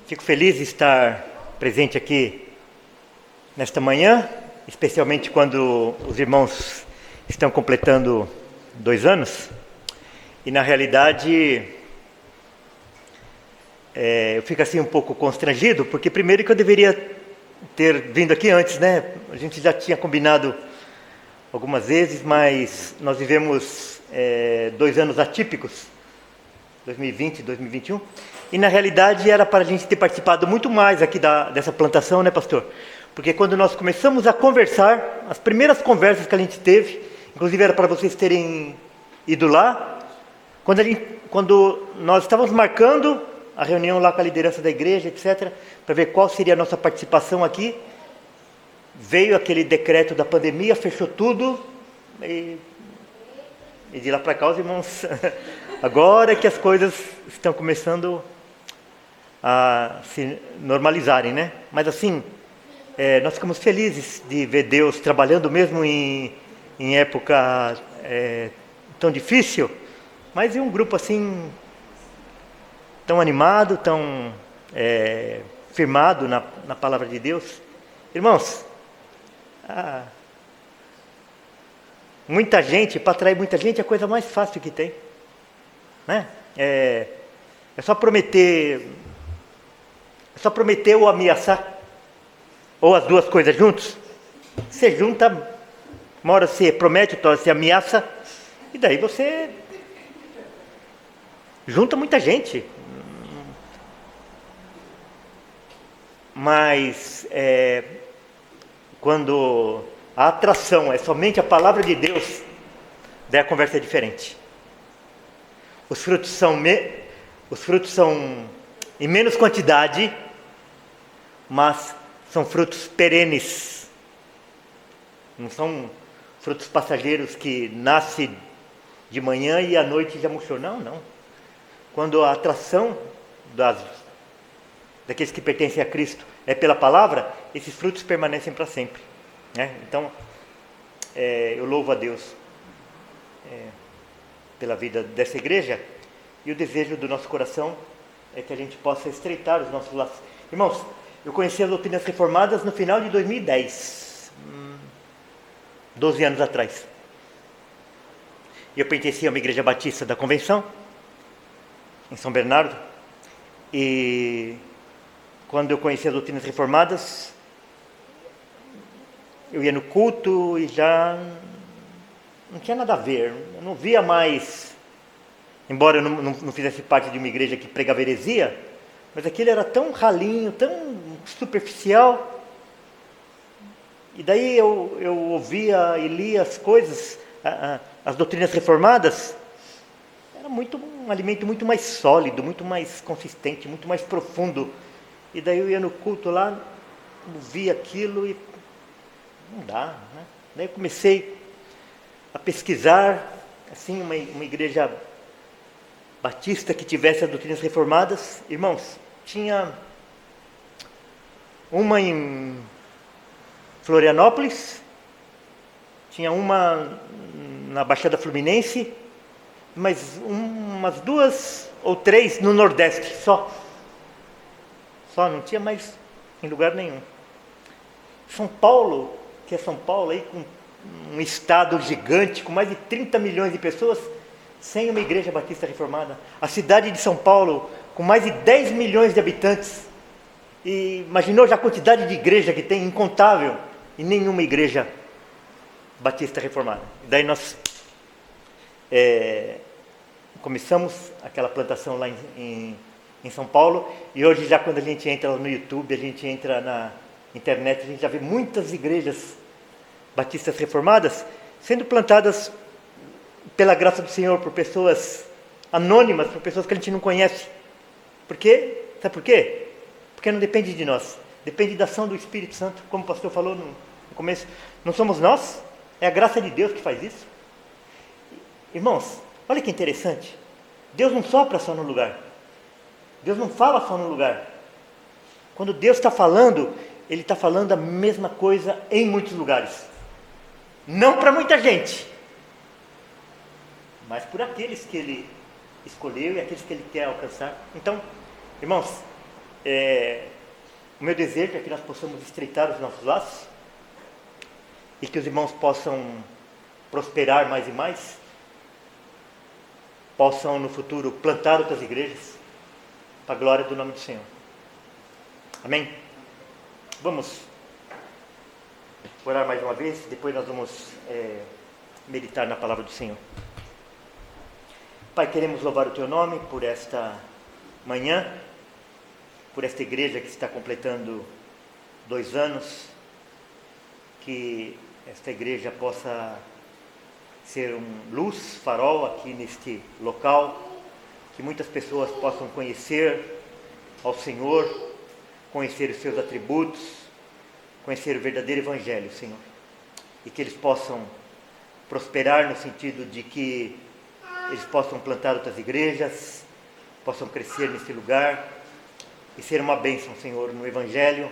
Fico feliz de estar presente aqui nesta manhã, especialmente quando os irmãos estão completando 2 anos. E na realidade, eu fico assim um pouco constrangido, porque primeiro que eu deveria ter vindo aqui antes, né? A gente já tinha combinado algumas vezes, mas nós vivemos 2 anos atípicos, 2020 e 2021, e na realidade era para a gente ter participado muito mais aqui dessa plantação, né, pastor? Porque quando nós começamos a conversar, as primeiras conversas que a gente teve, inclusive era para vocês terem ido lá, quando nós estávamos marcando a reunião lá com a liderança da igreja, etc., para ver qual seria a nossa participação aqui, veio aquele decreto da pandemia, fechou tudo, e de lá para cá os irmãos, agora é que as coisas estão começando a se normalizarem, né? Mas assim, nós ficamos felizes de ver Deus trabalhando mesmo em época tão difícil, mas em um grupo assim, tão animado, tão firmado na palavra de Deus. Irmãos, muita gente, para atrair muita gente é a coisa mais fácil que tem, né? É só prometer ou ameaçar, ou as duas coisas juntos. Você junta, uma hora você promete, outra hora você ameaça, e daí você junta muita gente. Mas quando a atração é somente a palavra de Deus, daí a conversa é diferente. Os frutos são em menos quantidade, mas são frutos perenes. Não são frutos passageiros que nascem de manhã e à noite já murchou. Não. Quando a atração daqueles que pertencem a Cristo é pela palavra, esses frutos permanecem para sempre, né? Então, eu louvo a Deus pela vida dessa igreja, e o desejo do nosso coração é que a gente possa estreitar os nossos laços. Irmãos, eu conheci as doutrinas reformadas no final de 2010, 12 anos atrás. Eu pertencia a uma igreja batista da Convenção, em São Bernardo, e quando eu conheci as doutrinas reformadas, eu ia no culto e já não tinha nada a ver, eu não via mais, embora eu não fizesse parte de uma igreja que pregava heresia, mas aquilo era tão ralinho, tão superficial, e daí eu ouvia e lia as coisas, as doutrinas reformadas, era um alimento muito mais sólido, muito mais consistente, muito mais profundo. E daí eu ia no culto lá, via aquilo e não dá, né? Daí eu comecei a pesquisar, assim, uma igreja batista que tivesse as doutrinas reformadas. Irmãos, tinha uma em Florianópolis, tinha uma na Baixada Fluminense, mas umas 2 ou 3 no Nordeste, só, não tinha mais em lugar nenhum. São Paulo, que é São Paulo, aí, com um estado gigante, com mais de 30 milhões de pessoas, sem uma igreja batista reformada. A cidade de São Paulo, com mais de 10 milhões de habitantes, e imaginou já a quantidade de igreja que tem, incontável, e nenhuma igreja batista reformada. E daí nós começamos aquela plantação lá em São Paulo, e hoje já quando a gente entra no YouTube, a gente entra na internet, a gente já vê muitas igrejas batistas reformadas sendo plantadas pela graça do Senhor, por pessoas anônimas, por pessoas que a gente não conhece. Por quê? Sabe por quê? Porque não depende de nós, depende da ação do Espírito Santo, como o pastor falou no começo. Não somos nós, é a graça de Deus que faz isso. Irmãos, olha que interessante, Deus não sopra só no lugar, Deus não fala só no lugar. Quando Deus está falando, Ele está falando a mesma coisa em muitos lugares. Não para muita gente, mas por aqueles que Ele escolheu e aqueles que Ele quer alcançar. Então, irmãos, O meu desejo é que nós possamos estreitar os nossos laços e que os irmãos possam prosperar mais e mais, possam no futuro plantar outras igrejas para a glória do nome do Senhor. Amém? Vamos orar mais uma vez, depois nós vamos meditar na palavra do Senhor. Pai, queremos louvar o Teu nome por esta manhã, por esta igreja que está completando 2 anos, que esta igreja possa ser luz, farol aqui neste local, que muitas pessoas possam conhecer ao Senhor, conhecer os seus atributos, conhecer o verdadeiro Evangelho, Senhor, e que eles possam prosperar no sentido de que eles possam plantar outras igrejas, possam crescer nesse lugar e ser uma bênção, Senhor, no Evangelho,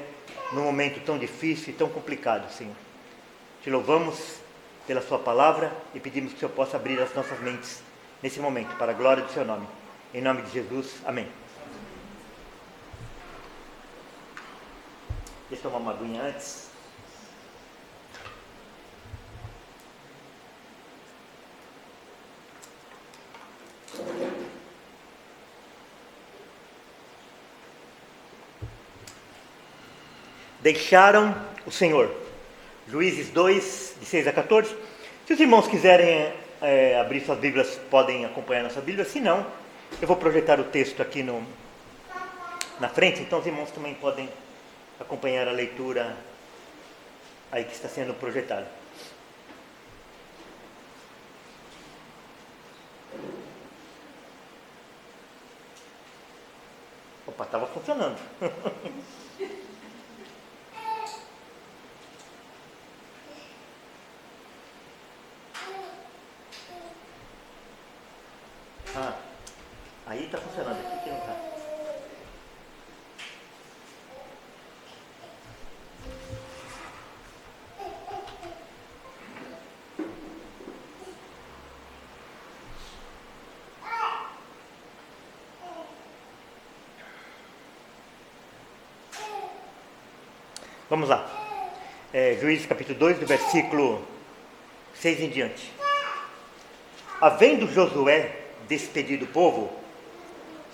num momento tão difícil e tão complicado, Senhor. Te louvamos pela Sua palavra e pedimos que o Senhor possa abrir as nossas mentes nesse momento, para a glória do Seu nome. Em nome de Jesus, amém. Deixa eu tomar uma aguinha antes. Deixaram o Senhor. Juízes 2, de 6 a 14. Se os irmãos quiserem abrir suas Bíblias, podem acompanhar nossa Bíblia. Se não, eu vou projetar o texto aqui na frente, então os irmãos também podem acompanhar a leitura aí que está sendo projetada. Opa, estava funcionando. Aí está funcionando, aqui que não está. Vamos lá. Juízes capítulo 2, do versículo 6 em diante. Havendo Josué despedido o povo,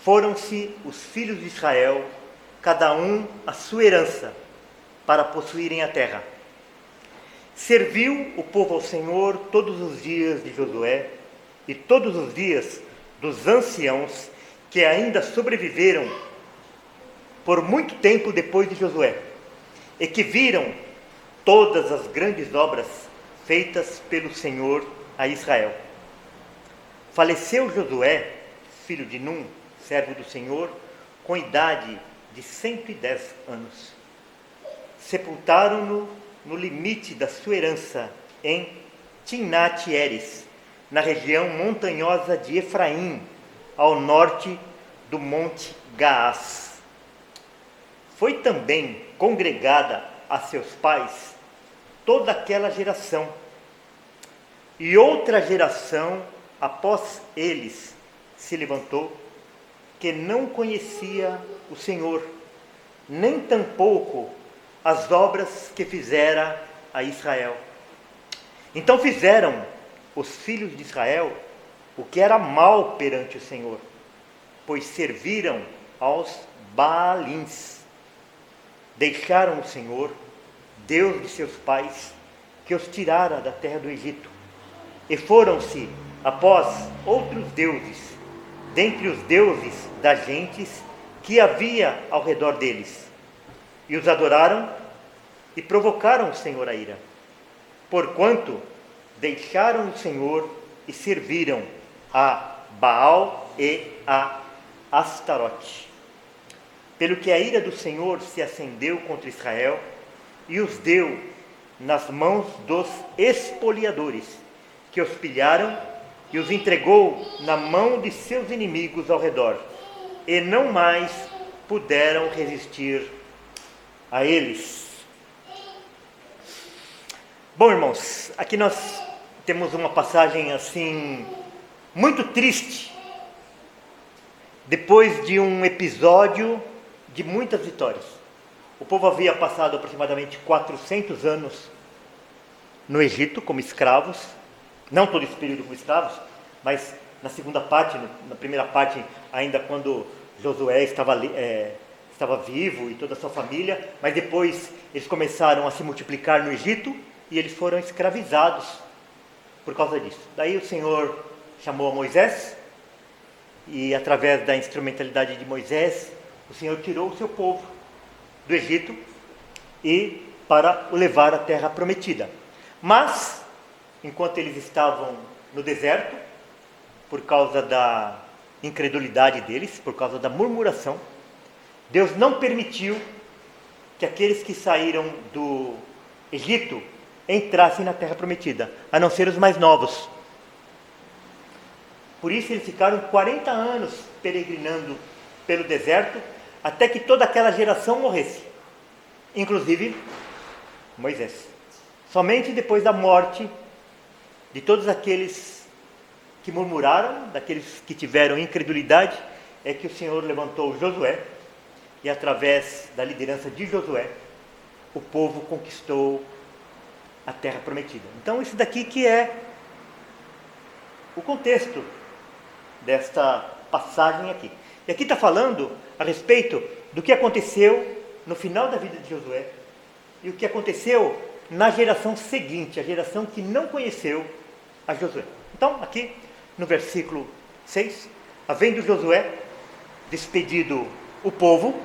foram-se os filhos de Israel, cada um a sua herança, para possuírem a terra. Serviu o povo ao Senhor todos os dias de Josué e todos os dias dos anciãos que ainda sobreviveram por muito tempo depois de Josué, e que viram todas as grandes obras feitas pelo Senhor a Israel. Faleceu Josué, filho de Num, servo do Senhor, com idade de 110 anos. Sepultaram-no no limite da sua herança, em Timnat-Heres, na região montanhosa de Efraim, ao norte do monte Gaás. Foi também congregada a seus pais toda aquela geração, e outra geração após eles se levantou, que não conhecia o Senhor, nem tampouco as obras que fizera a Israel. Então fizeram os filhos de Israel o que era mal perante o Senhor, pois serviram aos Baalins. Deixaram o Senhor, Deus de seus pais, que os tirara da terra do Egito, e foram-se após outros deuses, dentre os deuses das gentes que havia ao redor deles, e os adoraram e provocaram o Senhor a ira, porquanto deixaram o Senhor e serviram a Baal e a Astarote. Pelo que a ira do Senhor se acendeu contra Israel e os deu nas mãos dos espoliadores, que os pilharam e os entregou na mão de seus inimigos ao redor, e não mais puderam resistir a eles. Bom, irmãos, aqui nós temos uma passagem assim, muito triste, depois de um episódio de muitas vitórias. O povo havia passado aproximadamente 400 anos no Egito como escravos, não todo esse período como escravos, mas na segunda parte, na primeira parte, ainda quando Josué estava vivo e toda a sua família, mas depois eles começaram a se multiplicar no Egito e eles foram escravizados por causa disso. Daí o Senhor chamou a Moisés e através da instrumentalidade de Moisés, o Senhor tirou o seu povo do Egito e para o levar à terra prometida. Mas, enquanto eles estavam no deserto, por causa da incredulidade deles, por causa da murmuração, Deus não permitiu que aqueles que saíram do Egito entrassem na terra prometida, a não ser os mais novos. Por isso eles ficaram 40 anos peregrinando pelo deserto, até que toda aquela geração morresse, inclusive Moisés. Somente depois da morte de todos aqueles que murmuraram, daqueles que tiveram incredulidade, é que o Senhor levantou Josué, e através da liderança de Josué, o povo conquistou a terra prometida. Então isso daqui que é o contexto desta passagem aqui. E aqui está falando a respeito do que aconteceu no final da vida de Josué e o que aconteceu na geração seguinte, a geração que não conheceu a Josué. Então, aqui no versículo 6, havendo Josué despedido o povo,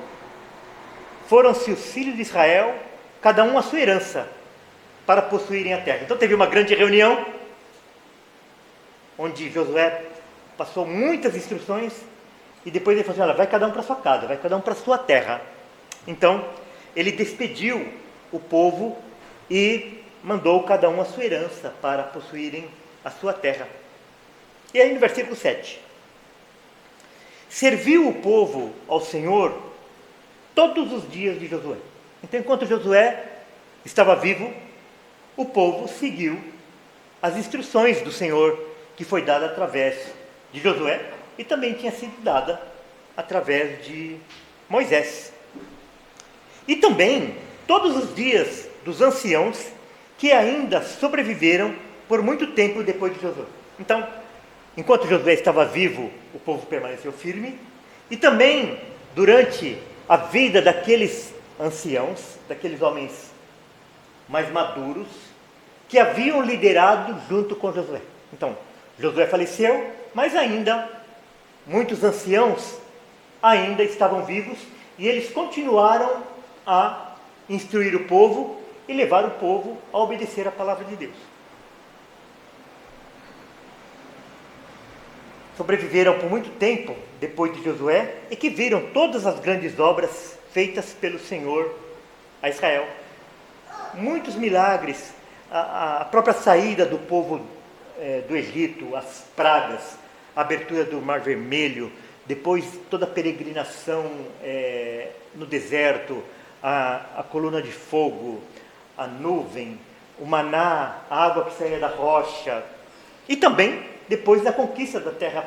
foram-se os filhos de Israel, cada um a sua herança, para possuírem a terra. Então teve uma grande reunião, onde Josué passou muitas instruções, e depois ele falou assim: olha, vai cada um para sua casa, vai cada um para sua terra. Então ele despediu o povo e mandou cada um a sua herança para possuírem a sua terra. E aí no versículo 7, serviu o povo ao Senhor todos os dias de Josué. Então enquanto Josué estava vivo, o povo seguiu as instruções do Senhor, que foi dada através de Josué e também tinha sido dada através de Moisés. E também todos os dias dos anciãos que ainda sobreviveram por muito tempo depois de Josué. Então, enquanto Josué estava vivo, o povo permaneceu firme, e também durante a vida daqueles anciãos, daqueles homens mais maduros, que haviam liderado junto com Josué. Então, Josué faleceu, mas ainda muitos anciãos ainda estavam vivos, e eles continuaram a instruir o povo e levar o povo a obedecer a palavra de Deus. Sobreviveram por muito tempo depois de Josué e que viram todas as grandes obras feitas pelo Senhor a Israel. Muitos milagres, a própria saída do povo do Egito, as pragas, a abertura do Mar Vermelho, depois toda a peregrinação no deserto, a coluna de fogo, a nuvem, o maná, a água que saía da rocha, e também depois da conquista da terra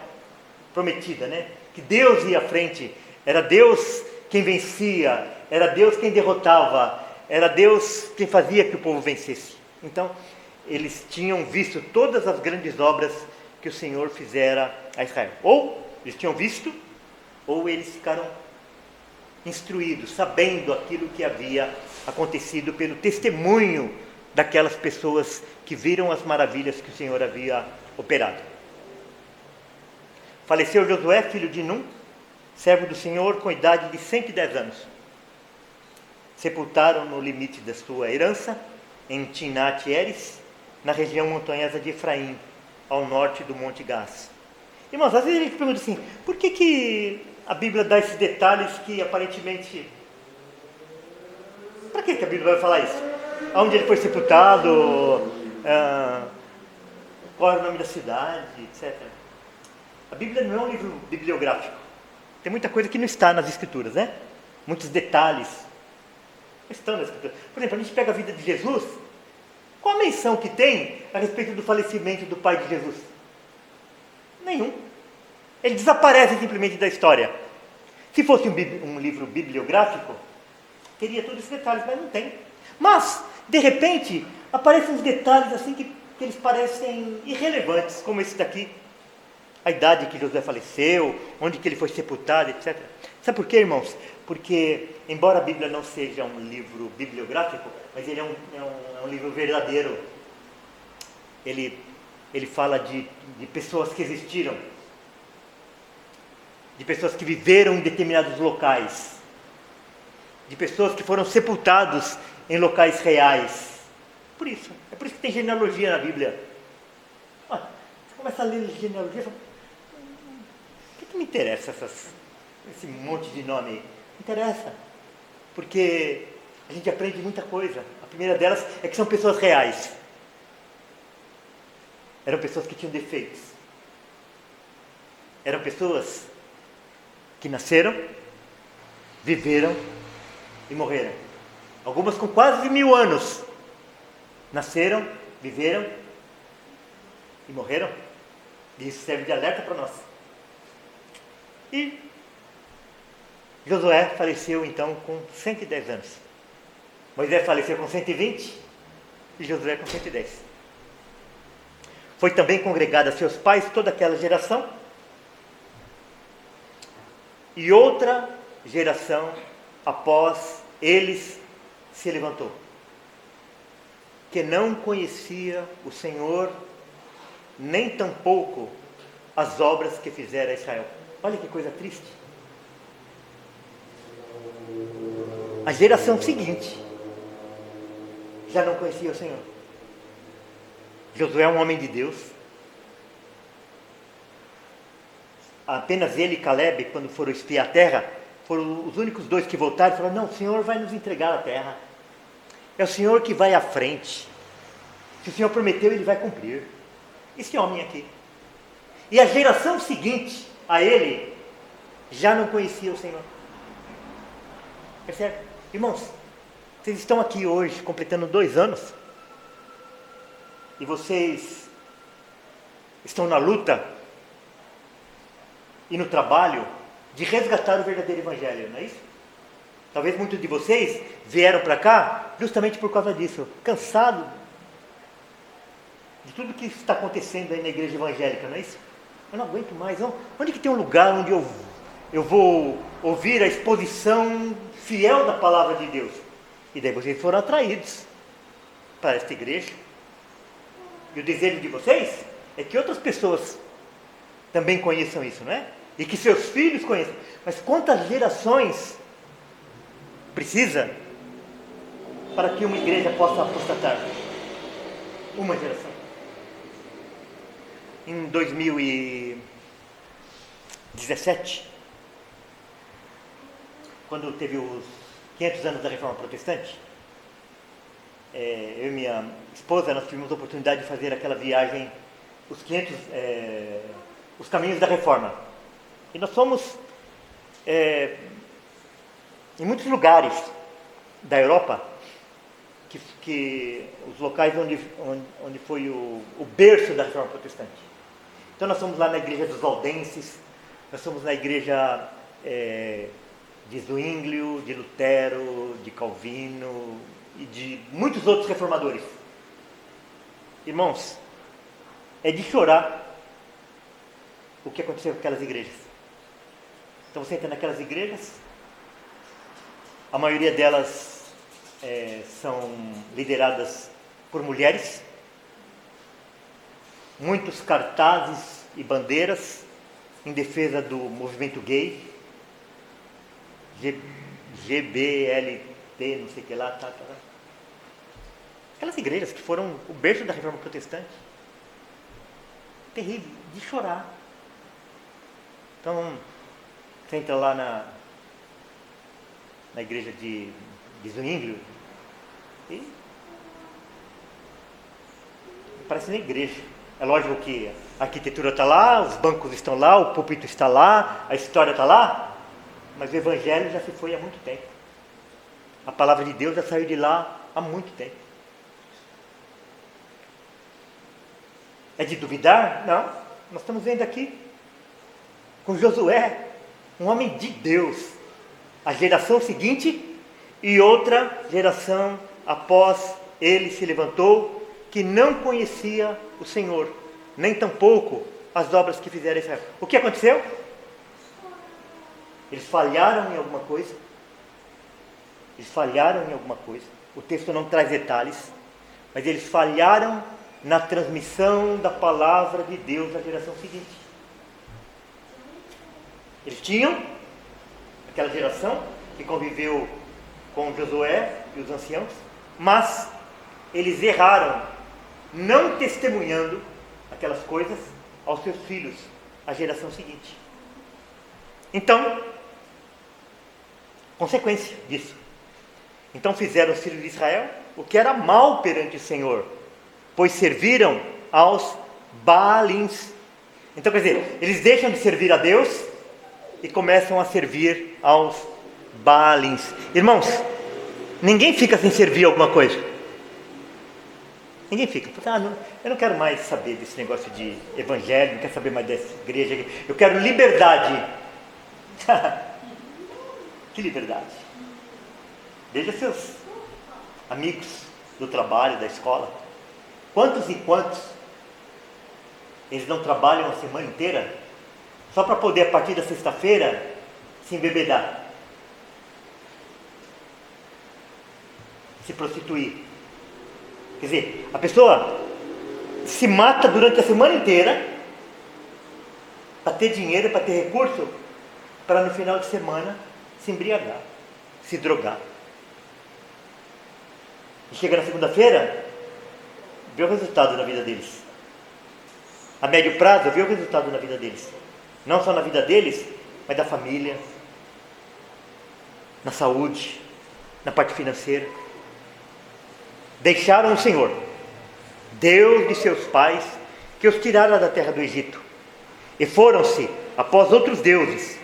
prometida, né? Que Deus ia à frente, era Deus quem vencia, era Deus quem derrotava, era Deus quem fazia que o povo vencesse. Então, eles tinham visto todas as grandes obras que o Senhor fizera a Israel. Ou eles tinham visto, ou eles ficaram instruídos, sabendo aquilo que havia acontecido pelo testemunho daquelas pessoas que viram as maravilhas que o Senhor havia operado. Faleceu Josué, filho de Num, servo do Senhor, com idade de 110 anos. Sepultaram no limite da sua herança, em Timnat-Heres, na região montanhosa de Efraim, ao norte do Monte Gás. Irmãos, às vezes a gente pergunta assim, por que a Bíblia dá esses detalhes que aparentemente... Para que a Bíblia vai falar isso? Onde ele foi sepultado, qual é o nome da cidade, etc. A Bíblia não é um livro bibliográfico. Tem muita coisa que não está nas Escrituras, né? Muitos detalhes não estão nas Escrituras. Por exemplo, a gente pega a vida de Jesus. Qual a menção que tem a respeito do falecimento do pai de Jesus? Nenhum. Ele desaparece simplesmente da história. Se fosse um livro bibliográfico, teria todos esses detalhes, mas não tem. Mas, de repente, aparecem uns detalhes assim que eles parecem irrelevantes, como esse daqui. A idade que Josué faleceu, onde que ele foi sepultado, etc. Sabe por quê, irmãos? Porque, embora a Bíblia não seja um livro bibliográfico, mas ele é um livro verdadeiro. Ele fala de pessoas que existiram, de pessoas que viveram em determinados locais, de pessoas que foram sepultados em locais reais. É por isso que tem genealogia na Bíblia. Você começa a ler genealogia e fala, o que me interessa esse monte de nome aí? Não interessa, porque a gente aprende muita coisa. A primeira delas é que são pessoas reais. Eram pessoas que tinham defeitos. Eram pessoas que nasceram, viveram e morreram. Algumas com quase 1000 anos. Nasceram, viveram e morreram. E isso serve de alerta para nós. E Josué faleceu então com 110 anos. Moisés faleceu com 120 e Josué com 110. Foi também congregada a seus pais toda aquela geração. E outra geração após eles se levantou, que não conhecia o Senhor, nem tampouco as obras que fizera Israel. Olha que coisa triste. A geração seguinte já não conhecia o Senhor. Josué é um homem de Deus. Apenas ele e Caleb, quando foram espiar a terra, foram os únicos dois que voltaram e falaram, não, o Senhor vai nos entregar a terra. É o Senhor que vai à frente. Se o Senhor prometeu, Ele vai cumprir. Esse homem aqui. E a geração seguinte a ele já não conhecia o Senhor. Percebe? Irmãos, vocês estão aqui hoje completando 2 anos e vocês estão na luta e no trabalho de resgatar o verdadeiro Evangelho, não é isso? Talvez muitos de vocês vieram para cá justamente por causa disso, cansado de tudo que está acontecendo aí na igreja evangélica, não é isso? Eu não aguento mais. Onde que tem um lugar onde eu vou ouvir a exposição fiel da palavra de Deus? E daí vocês foram atraídos para esta igreja. E o desejo de vocês é que outras pessoas também conheçam isso, não é? E que seus filhos conheçam. Mas quantas gerações precisa para que uma igreja possa apostatar? Uma geração. Em 2017, quando teve os 500 anos da Reforma Protestante, eu e minha esposa, nós tivemos a oportunidade de fazer aquela viagem, os caminhos da Reforma. E nós fomos em muitos lugares da Europa, que os locais onde foi o berço da Reforma Protestante. Então nós fomos lá na igreja dos Valdenses, nós fomos na igreja de Zwinglio, de Lutero, de Calvino e de muitos outros reformadores. Irmãos, é de chorar o que aconteceu com aquelas igrejas. Então você entra naquelas igrejas, a maioria delas são lideradas por mulheres, muitos cartazes e bandeiras em defesa do movimento gay, GBLT, não sei o que lá, tá. Aquelas igrejas que foram o berço da Reforma Protestante. Terrível, de chorar. Então, você entra lá na igreja de Zwinglio e parece uma igreja. É lógico que a arquitetura está lá, os bancos estão lá, o púlpito está lá, a história está lá, mas o Evangelho já se foi há muito tempo. A palavra de Deus já saiu de lá há muito tempo. É de duvidar? Não. Nós estamos vendo aqui com Josué, um homem de Deus, a geração seguinte e outra geração após ele se levantou, que não conhecia o Senhor, nem tampouco as obras que fizeram Israel. O que aconteceu? Eles falharam em alguma coisa. Eles falharam em alguma coisa. O texto não traz detalhes, mas eles falharam na transmissão da palavra de Deus à geração seguinte. Eles tinham aquela geração que conviveu com Josué e os anciãos, mas eles erraram, não testemunhando aquelas coisas aos seus filhos, à geração seguinte. Então, consequência disso. Então fizeram os filhos de Israel o que era mal perante o Senhor, pois serviram aos Baalins. Então quer dizer, eles deixam de servir a Deus e começam a servir aos Baalins. Irmãos, ninguém fica sem servir alguma coisa. Ninguém fica. Eu não quero mais saber desse negócio de evangelho, não quero saber mais dessa igreja aqui. Eu quero liberdade. Que liberdade? Veja seus amigos do trabalho, da escola. Quantos e quantos eles não trabalham a semana inteira só para poder, a partir da sexta-feira, se embebedar, se prostituir. Quer dizer, a pessoa se mata durante a semana inteira para ter dinheiro, para ter recurso, para no final de semana se embriagar, se drogar. E chega na segunda-feira, vê o resultado na vida deles. A médio prazo, vê o resultado na vida deles. Não só na vida deles, mas da família, na saúde, na parte financeira. Deixaram o Senhor, Deus de seus pais, que os tirara da terra do Egito, e foram-se após outros deuses,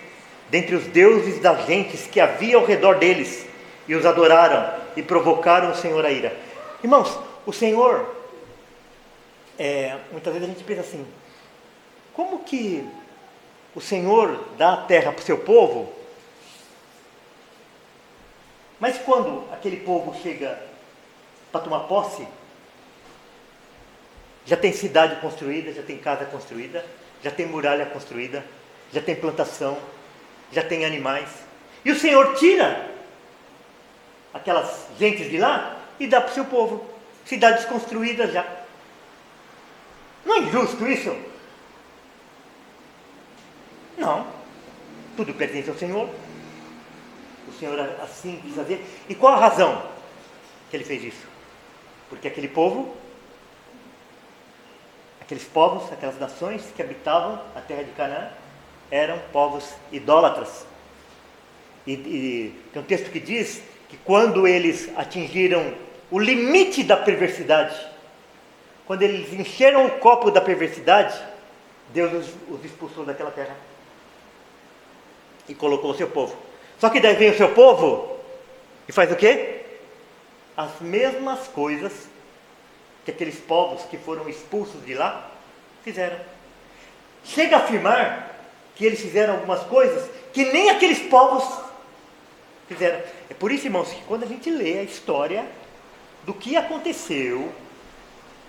dentre os deuses das gentes que havia ao redor deles, e os adoraram e provocaram o Senhor a ira. Irmãos, o Senhor, muitas vezes a gente pensa assim, como que o Senhor dá a terra para o seu povo, mas quando aquele povo chega para tomar posse, já tem cidade construída, já tem casa construída, já tem muralha construída, já tem plantação, já tem animais, e o Senhor tira aquelas gentes de lá e dá para o seu povo, cidades construídas já. Não é injusto isso? Não, tudo pertence ao Senhor. O Senhor assim quis fazer. E qual a razão que ele fez isso? Porque aquele povo, aqueles povos, aquelas nações que habitavam a terra de Canaã, eram povos idólatras. E tem um texto que diz que quando eles atingiram o limite da perversidade, quando eles encheram o copo da perversidade, Deus os expulsou daquela terra e colocou o seu povo. Só que daí vem o seu povo e faz o quê? As mesmas coisas que aqueles povos que foram expulsos de lá fizeram. Chega a afirmar que eles fizeram algumas coisas que nem aqueles povos fizeram. É por isso, irmãos, que quando a gente lê a história do que aconteceu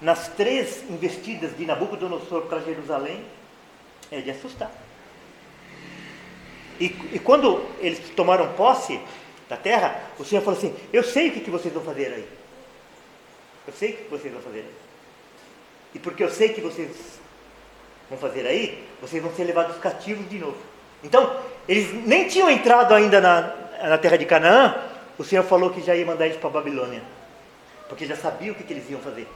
nas 3 investidas de Nabucodonosor para Jerusalém, é de assustar. E quando eles tomaram posse da terra, o Senhor falou assim, eu sei o que vocês vão fazer aí. Eu sei o que vocês vão fazer aí. E porque eu sei que vocês vão fazer aí, vocês vão ser levados cativos de novo. Então, eles nem tinham entrado ainda na terra de Canaã, o Senhor falou que já ia mandar eles para a Babilônia, porque já sabia o que eles iam fazer.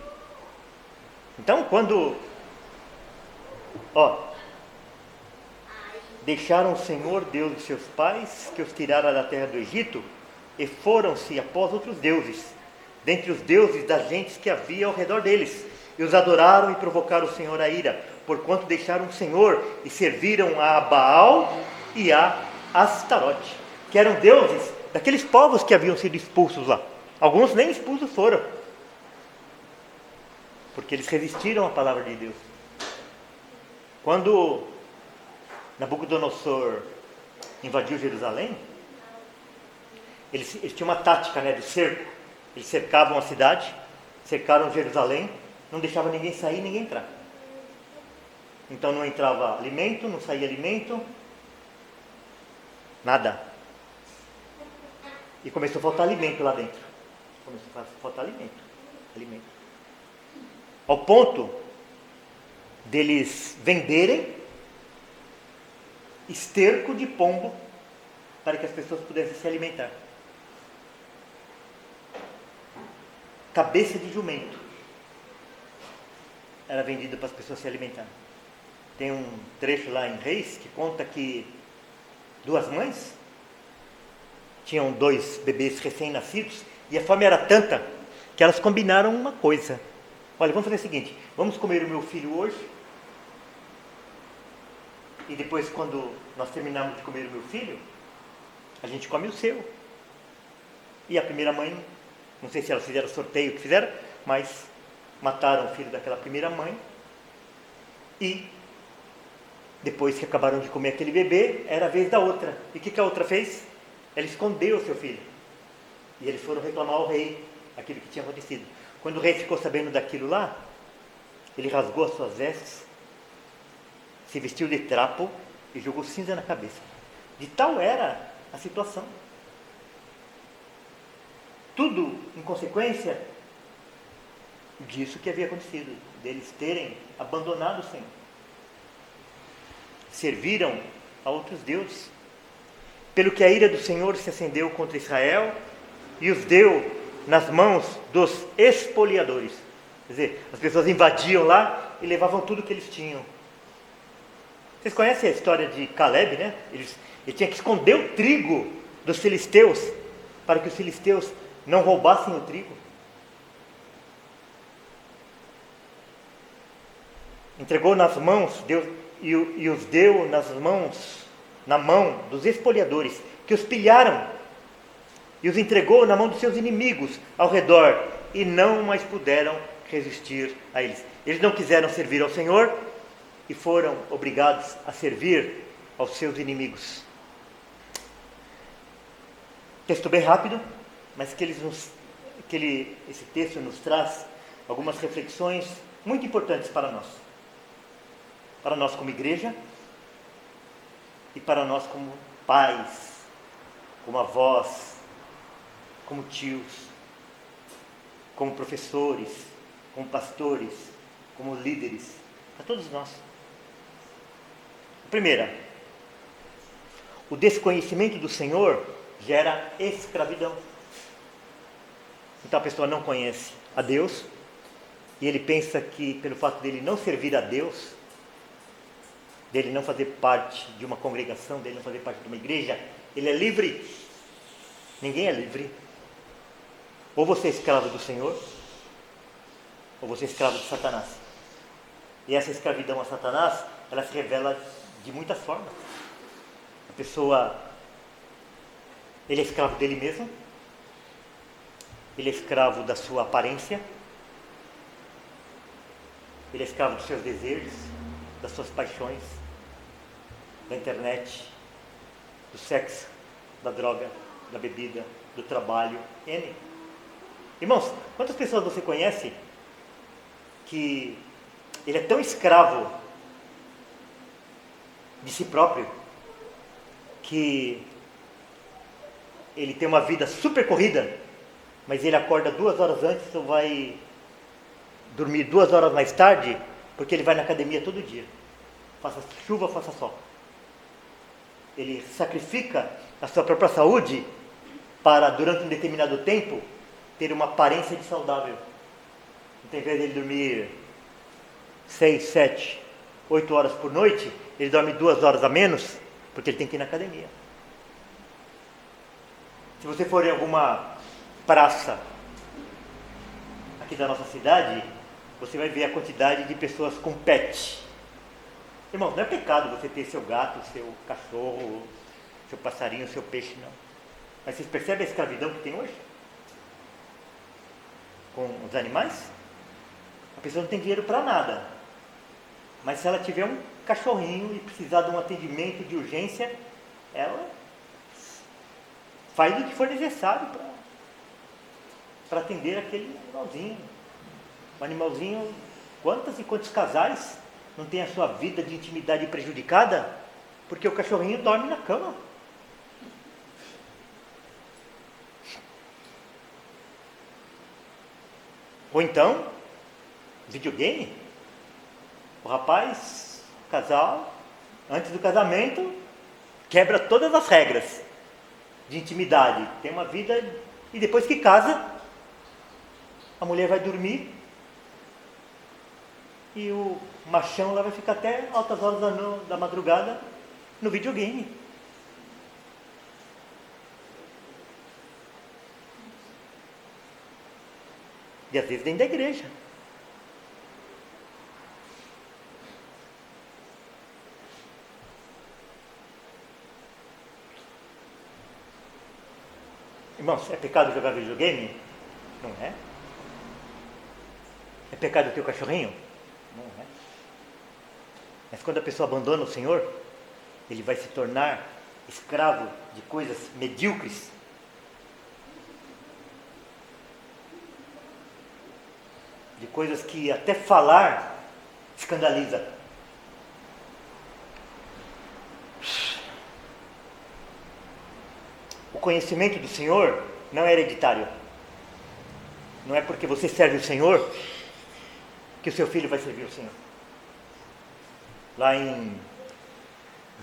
Então, quando deixaram o Senhor Deus de seus pais, que os tirara da terra do Egito, e foram-se após outros deuses, dentre os deuses das gentes que havia ao redor deles, e os adoraram e provocaram o Senhor a ira, porquanto deixaram o Senhor e serviram a Baal e a Astarote, que eram deuses daqueles povos que haviam sido expulsos lá. Alguns nem expulsos foram, porque eles resistiram à palavra de Deus. Quando Nabucodonosor invadiu Jerusalém, eles tinham uma tática, né, de cerco. Eles cercavam a cidade, cercaram Jerusalém, não deixavam ninguém sair, ninguém entrar. Então não entrava alimento, não saía alimento, nada. E começou a faltar alimento lá dentro. Começou a faltar alimento. Ao ponto deles venderem esterco de pombo para que as pessoas pudessem se alimentar. Cabeça de jumento era vendida para as pessoas se alimentarem. Tem um trecho lá em Reis que conta que 2 mães tinham 2 bebês recém-nascidos e a fome era tanta que elas combinaram uma coisa. Olha, vamos fazer o seguinte, vamos comer o meu filho hoje e depois, quando nós terminarmos de comer o meu filho, a gente come o seu. E a primeira mãe, não sei se elas fizeram sorteio, o que fizeram, mas mataram o filho daquela primeira mãe. E depois que acabaram de comer aquele bebê, era a vez da outra. E o que a outra fez? Ela escondeu o seu filho. E eles foram reclamar ao rei aquilo que tinha acontecido. Quando o rei ficou sabendo daquilo lá, ele rasgou as suas vestes, se vestiu de trapo e jogou cinza na cabeça. De tal era a situação. Tudo em consequência disso que havia acontecido, deles terem abandonado o Senhor. Serviram a outros deuses. Pelo que a ira do Senhor se acendeu contra Israel e os deu nas mãos dos espoliadores. Quer dizer, as pessoas invadiam lá e levavam tudo que eles tinham. Vocês conhecem a história de Caleb, né? Ele tinha que esconder o trigo dos filisteus para que os filisteus não roubassem o trigo. Entregou nas mãos, e os deu na mão dos espoliadores, que os pilharam, e os entregou na mão dos seus inimigos ao redor, e não mais puderam resistir a eles. Eles não quiseram servir ao Senhor, e foram obrigados a servir aos seus inimigos. Texto bem rápido, mas esse texto nos traz algumas reflexões muito importantes para nós. Para nós como igreja e para nós como pais, como avós, como tios, como professores, como pastores, como líderes, para todos nós. Primeira, o desconhecimento do Senhor gera escravidão. Então a pessoa não conhece a Deus e ele pensa que pelo fato dele não servir a Deus, dele não fazer parte de uma congregação, dele não fazer parte de uma igreja, ele é livre. Ninguém é livre. Ou você é escravo do Senhor, ou você é escravo de Satanás. E essa escravidão a Satanás, ela se revela de muitas formas. A pessoa, ele é escravo dele mesmo, ele é escravo da sua aparência, ele é escravo dos seus desejos, das suas paixões, da internet, do sexo, da droga, da bebida, do trabalho, N. Irmãos, quantas pessoas você conhece que ele é tão escravo de si próprio que ele tem uma vida super corrida, mas ele acorda 2 horas antes ou vai dormir 2 horas mais tarde, porque ele vai na academia todo dia, faça chuva, faça sol. Ele sacrifica a sua própria saúde para, durante um determinado tempo, ter uma aparência de saudável. Então, em vez de ele dormir 6, 7, 8 horas por noite, ele dorme 2 horas a menos, porque ele tem que ir na academia. Se você for em alguma praça aqui da nossa cidade, você vai ver a quantidade de pessoas com pet. Irmão, não é pecado você ter seu gato, seu cachorro, seu passarinho, seu peixe, não. Mas vocês percebem a escravidão que tem hoje? Com os animais? A pessoa não tem dinheiro para nada. Mas se ela tiver um cachorrinho e precisar de um atendimento de urgência, ela faz o que for necessário para atender aquele animalzinho. O animalzinho, quantas e quantos casais não tem a sua vida de intimidade prejudicada porque o cachorrinho dorme na cama? Ou então, videogame. O rapaz, o casal, antes do casamento, quebra todas as regras de intimidade. Tem uma vida, e depois que casa, a mulher vai dormir e o machão lá vai ficar até altas horas da madrugada no videogame. E às vezes dentro da igreja. Irmãos, é pecado jogar videogame? Não é. É pecado ter o cachorrinho? Não é. Mas quando a pessoa abandona o Senhor, ele vai se tornar escravo de coisas medíocres. De coisas que até falar escandaliza. O conhecimento do Senhor não é hereditário. Não é porque você serve o Senhor que o seu filho vai servir o Senhor. Lá em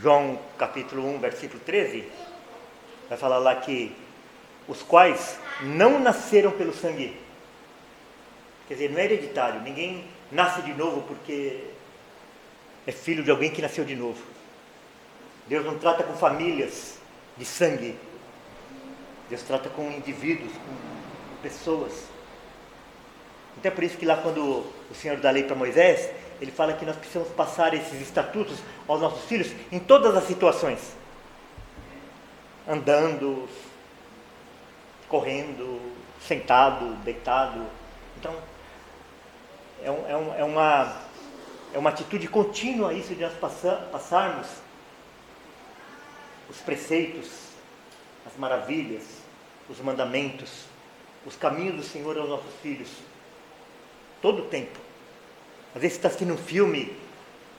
João capítulo 1, versículo 13, vai falar lá que os quais não nasceram pelo sangue. Quer dizer, não é hereditário. Ninguém nasce de novo porque é filho de alguém que nasceu de novo. Deus não trata com famílias de sangue. Deus trata com indivíduos, com pessoas. Então é por isso que lá quando o Senhor dá a lei para Moisés, ele fala que nós precisamos passar esses estatutos aos nossos filhos em todas as situações. Andando, correndo, sentado, deitado. Então, é uma atitude contínua isso de nós passarmos os preceitos, as maravilhas, os mandamentos, os caminhos do Senhor aos nossos filhos. Todo o tempo. Às vezes você está assistindo um filme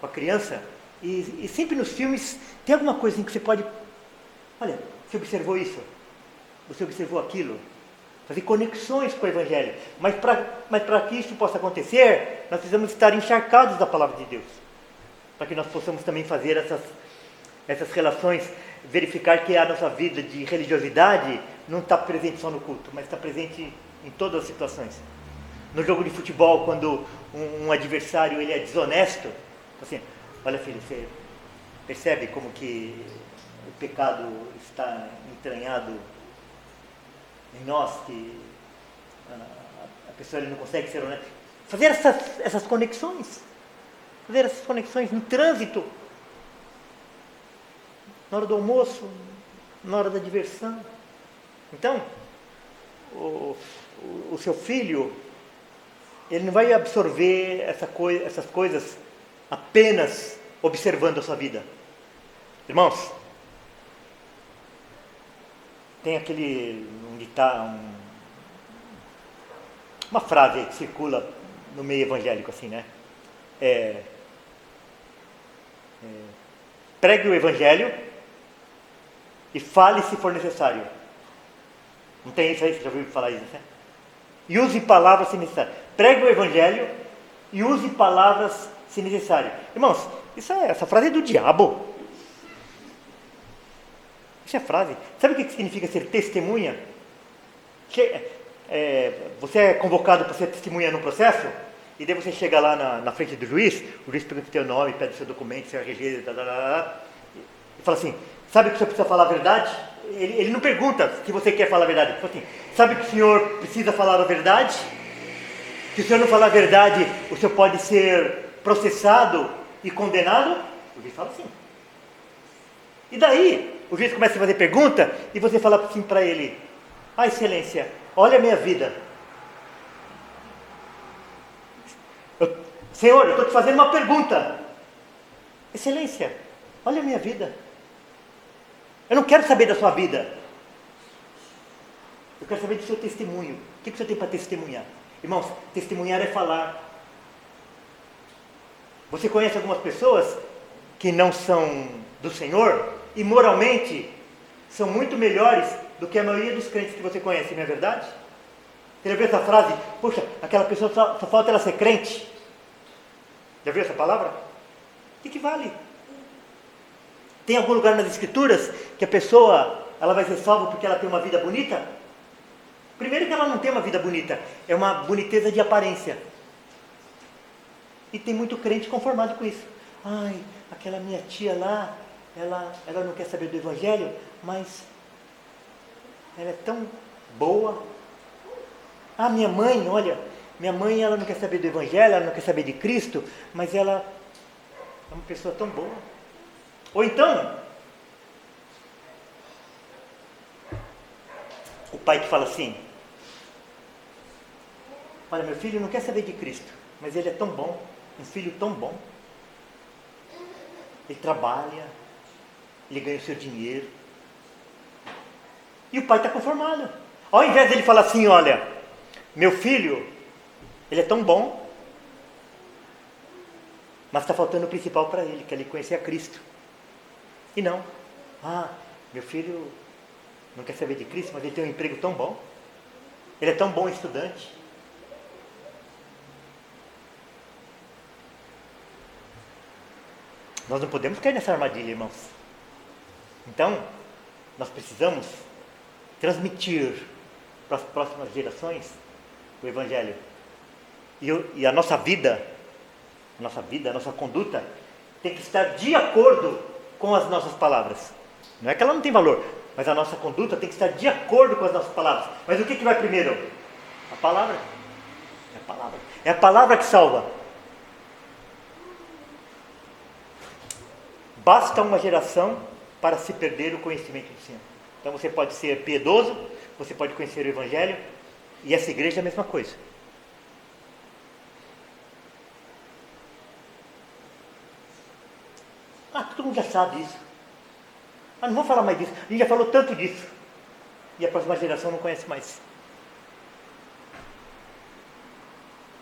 com a criança e sempre nos filmes tem alguma coisa em que você pode... Olha, você observou isso? Você observou aquilo? Fazer conexões com o Evangelho. Mas para que isso possa acontecer, nós precisamos estar encharcados da Palavra de Deus. Para que nós possamos também fazer essas relações, verificar que a nossa vida de religiosidade não está presente só no culto, mas está presente em todas as situações. No jogo de futebol, quando um adversário ele é desonesto, assim, olha filho, você percebe como que o pecado está entranhado em nós, que a pessoa ele não consegue ser honesta. Fazer essas conexões, no trânsito, na hora do almoço, na hora da diversão. Então, o seu filho, ele não vai absorver essas coisas apenas observando a sua vida. Irmãos, tem uma frase que circula no meio evangélico assim, né? Pregue o Evangelho e fale se for necessário. Não tem isso aí? Você já ouviu falar isso, né? E use palavras se necessário. Pregue o Evangelho e use palavras se necessário. Irmãos, essa frase é do diabo. Isso é frase. Sabe o que significa ser testemunha? Você é convocado para ser testemunha num processo, e daí você chega lá na frente do juiz, o juiz pergunta o teu nome, pede o seu documento, seu RG, e fala assim, sabe que o senhor precisa falar a verdade? Ele não pergunta se você quer falar a verdade. Ele fala assim, sabe que o senhor precisa falar a verdade? Se o senhor não falar a verdade, o senhor pode ser processado e condenado? O juiz fala assim. E daí, o juiz começa a fazer pergunta, e você fala assim para ele, excelência, olha a minha vida. Senhor, eu estou te fazendo uma pergunta. Excelência, olha a minha vida. Eu não quero saber da sua vida. Eu quero saber do seu testemunho. O que você tem para testemunhar? Irmãos, testemunhar é falar. Você conhece algumas pessoas que não são do Senhor e moralmente são muito melhores do que a maioria dos crentes que você conhece, não é verdade? Você já viu essa frase? Poxa, aquela pessoa só falta ela ser crente. Já viu essa palavra? O que vale? Tem algum lugar nas Escrituras que a pessoa ela vai ser salva porque ela tem uma vida bonita? Primeiro que ela não tem uma vida bonita, é uma boniteza de aparência. E tem muito crente conformado com isso. Ai, aquela minha tia lá, ela não quer saber do Evangelho, mas ela é tão boa. Ah, minha mãe, olha, minha mãe ela não quer saber do Evangelho, ela não quer saber de Cristo, mas ela é uma pessoa tão boa. Ou então, o pai que fala assim, olha, meu filho não quer saber de Cristo, mas ele é tão bom, um filho tão bom. Ele trabalha, ele ganha o seu dinheiro. E o pai está conformado. Ao invés dele falar assim, olha, meu filho, ele é tão bom, mas está faltando o principal para ele, que é ele conhecer a Cristo. E não, meu filho não quer saber de Cristo, mas ele tem um emprego tão bom, ele é tão bom estudante. Nós não podemos cair nessa armadilha, irmãos. Então, nós precisamos transmitir para as próximas gerações o Evangelho. E a nossa vida, a nossa conduta, tem que estar de acordo com as nossas palavras. Não é que ela não tem valor, mas a nossa conduta tem que estar de acordo com as nossas palavras. Mas o que vai primeiro? A palavra. É a palavra. É a palavra que salva. Basta uma geração para se perder o conhecimento do Senhor. Então você pode ser piedoso, você pode conhecer o Evangelho, e essa igreja é a mesma coisa. Todo mundo já sabe isso. Não vou falar mais disso. A gente já falou tanto disso. E a próxima geração não conhece mais.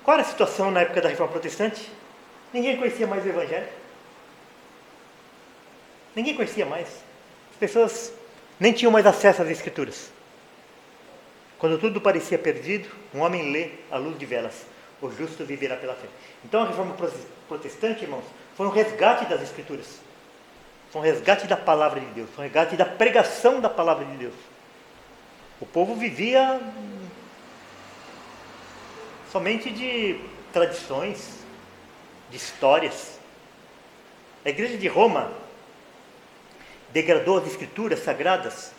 Qual era a situação na época da Reforma Protestante? Ninguém conhecia mais o Evangelho. Ninguém conhecia mais. As pessoas nem tinham mais acesso às Escrituras. Quando tudo parecia perdido, um homem lê à luz de velas: o justo viverá pela fé. Então a Reforma Protestante, irmãos, foi um resgate das Escrituras. Foi um resgate da palavra de Deus. Foi um resgate da pregação da palavra de Deus. O povo vivia somente de tradições, de histórias. A igreja de Roma degradou as Escrituras sagradas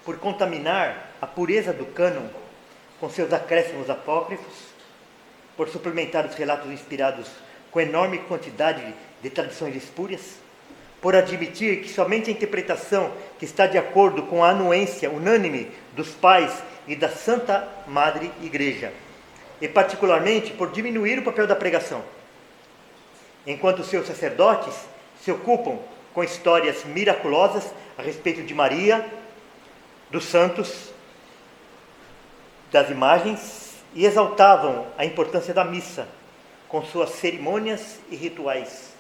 por contaminar a pureza do cânon com seus acréscimos apócrifos, por suplementar os relatos inspirados com enorme quantidade de tradições espúrias, por admitir que somente a interpretação que está de acordo com a anuência unânime dos pais e da Santa Madre Igreja, e particularmente por diminuir o papel da pregação, enquanto seus sacerdotes se ocupam com histórias miraculosas a respeito de Maria, dos santos, das imagens, e exaltavam a importância da missa, com suas cerimônias e rituais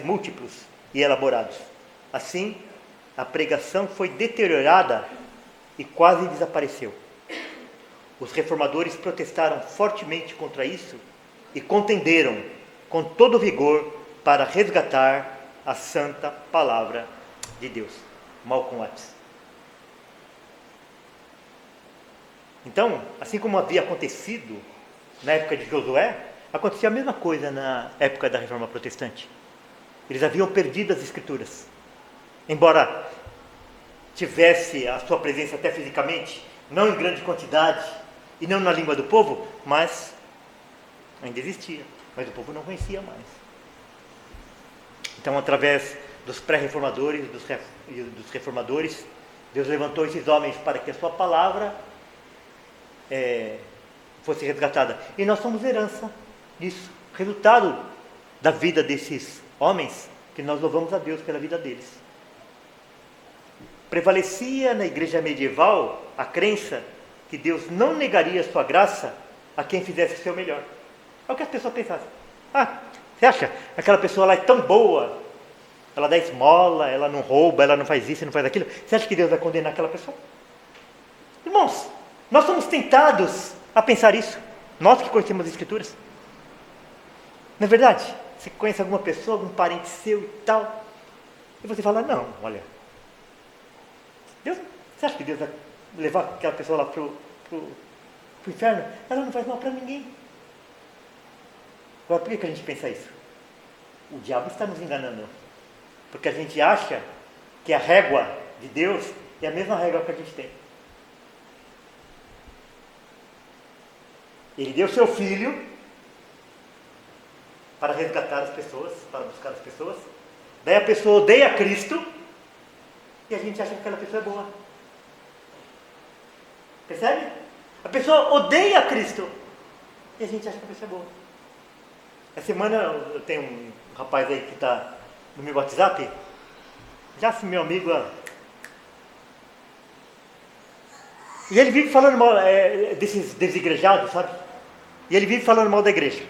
múltiplos e elaborados. Assim, a pregação foi deteriorada e quase desapareceu. Os reformadores protestaram fortemente contra isso e contenderam com todo vigor para resgatar a santa palavra de Deus. Malcolm X. Então, assim como havia acontecido na época de Josué, acontecia a mesma coisa na época da Reforma Protestante. Eles haviam perdido as Escrituras. Embora tivesse a sua presença até fisicamente, não em grande quantidade e não na língua do povo, mas ainda existia. Mas o povo não conhecia mais. Então, através dos pré-reformadores e dos reformadores, Deus levantou esses homens para que a sua palavra fosse resgatada. E nós somos herança disso, resultado da vida desses homens, que nós louvamos a Deus pela vida deles. prevalecia na igreja medieval a crença que Deus não negaria sua graça a quem fizesse o seu melhor. É o que as pessoas pensavam. Você acha? Aquela pessoa lá é tão boa, ela dá esmola, ela não rouba, ela não faz isso, não faz aquilo. Você acha que Deus vai condenar aquela pessoa? Irmãos, nós somos tentados a pensar isso. Nós que conhecemos as Escrituras. Não é verdade? Você conhece alguma pessoa, algum parente seu e tal, e você fala, não, olha, Deus, você acha que Deus vai levar aquela pessoa lá para o inferno? Ela não faz mal para ninguém. Agora, por que a gente pensa isso? O diabo está nos enganando. Porque a gente acha que a régua de Deus é a mesma régua que a gente tem. Ele deu seu filho para resgatar as pessoas, para buscar as pessoas. Daí a pessoa odeia Cristo e a gente acha que aquela pessoa é boa. Percebe? A pessoa odeia Cristo e a gente acha que a pessoa é boa. Essa semana eu tenho um rapaz aí que está no meu WhatsApp, já se meu amigo, e ele vive falando mal desses desigrejados, sabe? E ele vive falando mal da igreja.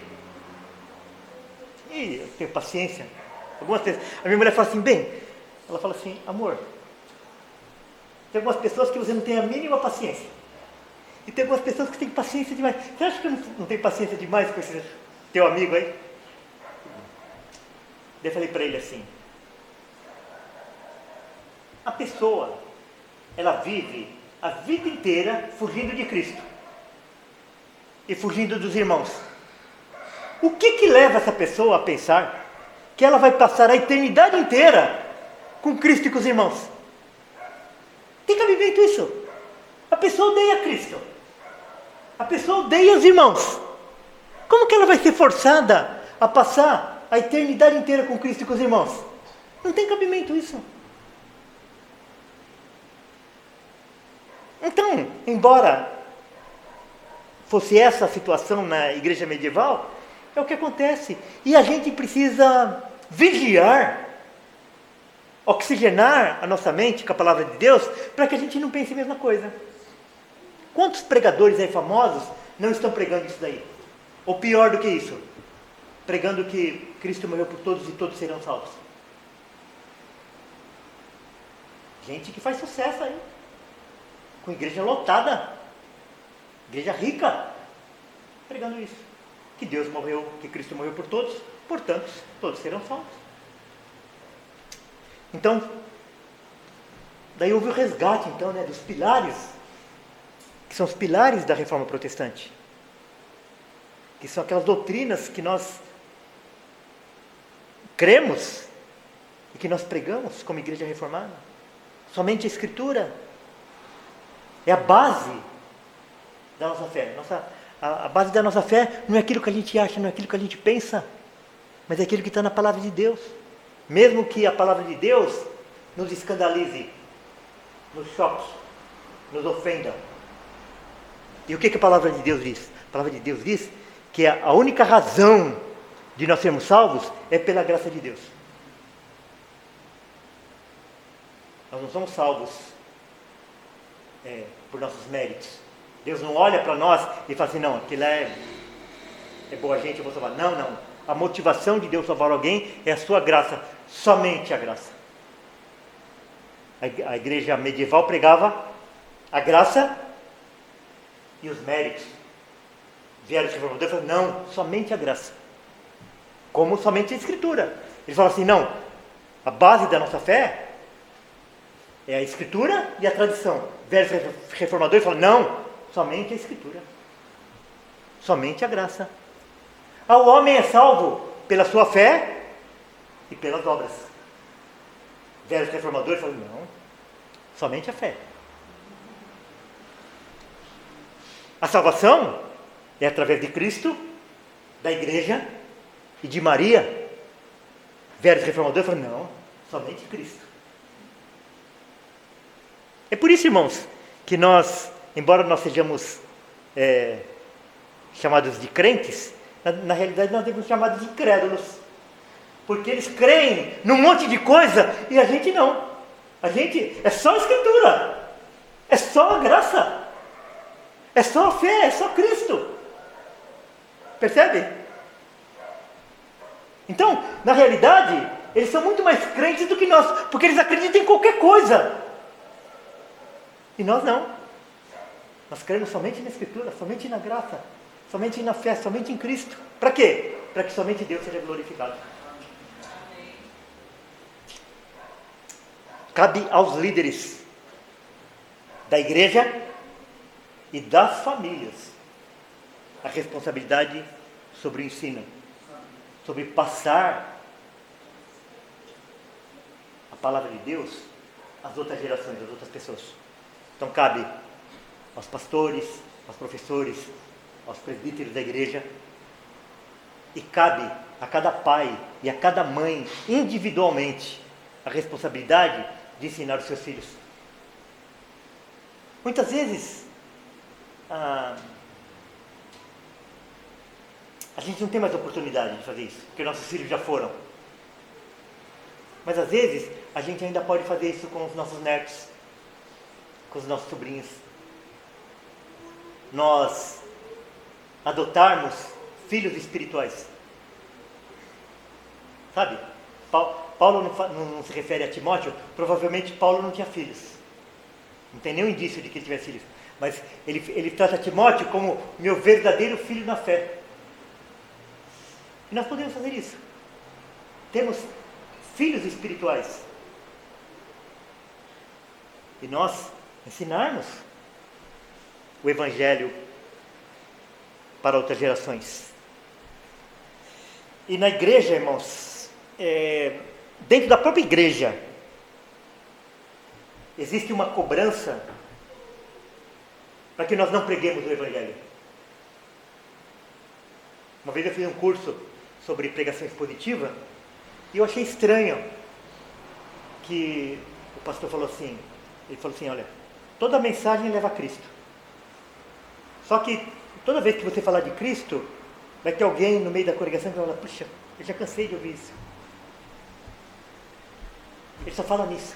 E eu tenho paciência. Algumas vezes a minha mulher fala assim, ela fala assim, amor, tem algumas pessoas que você não tem a mínima paciência. E tem algumas pessoas que têm paciência demais. Você acha que eu não tenho paciência demais com esse teu amigo aí? Daí eu falei para ele assim, a pessoa, ela vive a vida inteira fugindo de Cristo e fugindo dos irmãos. O que leva essa pessoa a pensar que ela vai passar a eternidade inteira com Cristo e com os irmãos? Tem cabimento isso? A pessoa odeia Cristo, a pessoa odeia os irmãos. Como que ela vai ser forçada a passar a eternidade inteira com Cristo e com os irmãos? Não tem cabimento isso. Então, embora fosse essa a situação na igreja medieval, é o que acontece. E a gente precisa vigiar, oxigenar a nossa mente com a palavra de Deus, para que a gente não pense a mesma coisa. Quantos pregadores aí famosos não estão pregando isso daí? Ou pior do que isso, pregando que Cristo morreu por todos e todos serão salvos. Gente que faz sucesso aí, com igreja lotada, igreja rica, pregando isso, que Deus morreu, que Cristo morreu por todos, portanto, todos serão salvos. Então, daí houve o resgate, então, dos pilares, que são os pilares da reforma protestante, que são aquelas doutrinas que nós cremos e que nós pregamos como igreja reformada. Somente a Escritura é a base da nossa fé. A base da nossa fé não é aquilo que a gente acha, não é aquilo que a gente pensa, mas é aquilo que está na palavra de Deus. Mesmo que a palavra de Deus nos escandalize, nos choque, nos ofenda. E o que a palavra de Deus diz? A palavra de Deus diz que a única razão de nós sermos salvos é pela graça de Deus. Nós não somos salvos por nossos méritos. Deus não olha para nós e fala assim, não, aquilo é boa gente, eu vou salvar. Não. A motivação de Deus salvar alguém é a sua graça, somente a graça. A igreja medieval pregava a graça e os méritos. Vieram os reformadores e falaram, não, somente a graça. Como somente a Escritura. Eles falam assim, não, a base da nossa fé é a Escritura e a tradição. Vieram os reformadores e falaram, não, somente a Escritura. Somente a graça. O homem é salvo pela sua fé e pelas obras. Vieram os reformadores e falaram, não, somente a fé. A salvação é através de Cristo, da igreja e de Maria. Vieram os reformadores e falaram, não, somente Cristo. É por isso, irmãos, que nós, embora nós sejamos chamados de crentes, na realidade nós devemos ser chamados de incrédulos. Porque eles creem num monte de coisa e a gente não. A gente, é só a Escritura, é só a graça, é só a fé, é só Cristo. Percebe? Então, na realidade, eles são muito mais crentes do que nós, porque eles acreditam em qualquer coisa. E nós não. Nós cremos somente na Escritura, somente na graça, somente na fé, somente em Cristo. Para quê? Para que somente Deus seja glorificado. Cabe aos líderes da igreja e das famílias a responsabilidade sobre o ensino, sobre passar a palavra de Deus às outras gerações, às outras pessoas. Então cabe aos pastores, aos professores, aos presbíteros da igreja, e cabe a cada pai e a cada mãe individualmente a responsabilidade de ensinar os seus filhos. Muitas vezes a gente não tem mais oportunidade de fazer isso, porque nossos filhos já foram. Mas às vezes a gente ainda pode fazer isso com os nossos netos, com os nossos sobrinhos. Nós adotarmos filhos espirituais. Sabe? Paulo não se refere a Timóteo, provavelmente Paulo não tinha filhos. Não tem nenhum indício de que ele tivesse filhos. Mas ele trata Timóteo como meu verdadeiro filho na fé. E nós podemos fazer isso. Temos filhos espirituais. E nós ensinarmos o Evangelho para outras gerações. E na igreja, irmãos, dentro da própria igreja, existe uma cobrança para que nós não preguemos o Evangelho. Uma vez eu fiz um curso sobre pregação expositiva e eu achei estranho que o pastor falou assim, olha, toda mensagem leva a Cristo. Só que toda vez que você falar de Cristo, vai ter alguém no meio da congregação que vai falar, puxa, eu já cansei de ouvir isso. Ele só fala nisso.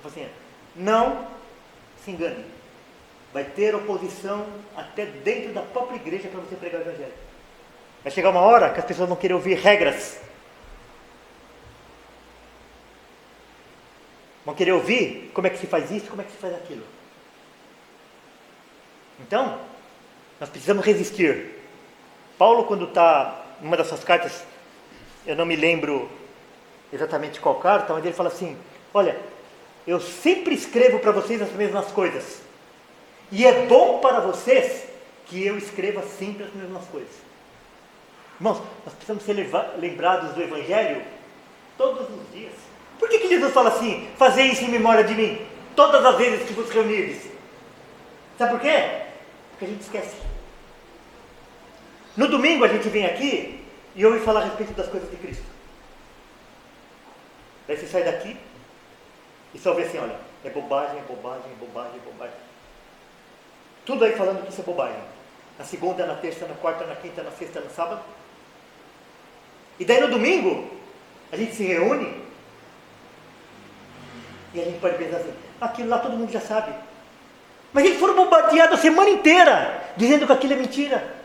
Eu falei assim, não se engane. Vai ter oposição até dentro da própria igreja para você pregar o Evangelho. Vai chegar uma hora que as pessoas vão querer ouvir regras. Vão querer ouvir como é que se faz isso, como é que se faz aquilo. Então, nós precisamos resistir. Paulo, quando está em uma das suas cartas, eu não me lembro exatamente qual carta, mas ele fala assim, olha, eu sempre escrevo para vocês as mesmas coisas. E é bom para vocês que eu escreva sempre as mesmas coisas. Irmãos, nós precisamos ser lembrados do Evangelho todos os dias. Por que Jesus fala assim, fazer isso em memória de mim, todas as vezes que vos reunirdes? Sabe por quê? Porque a gente esquece. No domingo a gente vem aqui e ouve falar a respeito das coisas de Cristo. Daí você sai daqui e só vê assim, olha, é bobagem, é bobagem, é bobagem, é bobagem. Tudo aí falando que isso é bobagem. Na segunda, na terça, na quarta, na quinta, na sexta, no sábado. E daí no domingo, a gente se reúne e a gente pode pensar assim, aquilo lá todo mundo já sabe. Mas eles foram bombardeados a semana inteira, dizendo que aquilo é mentira.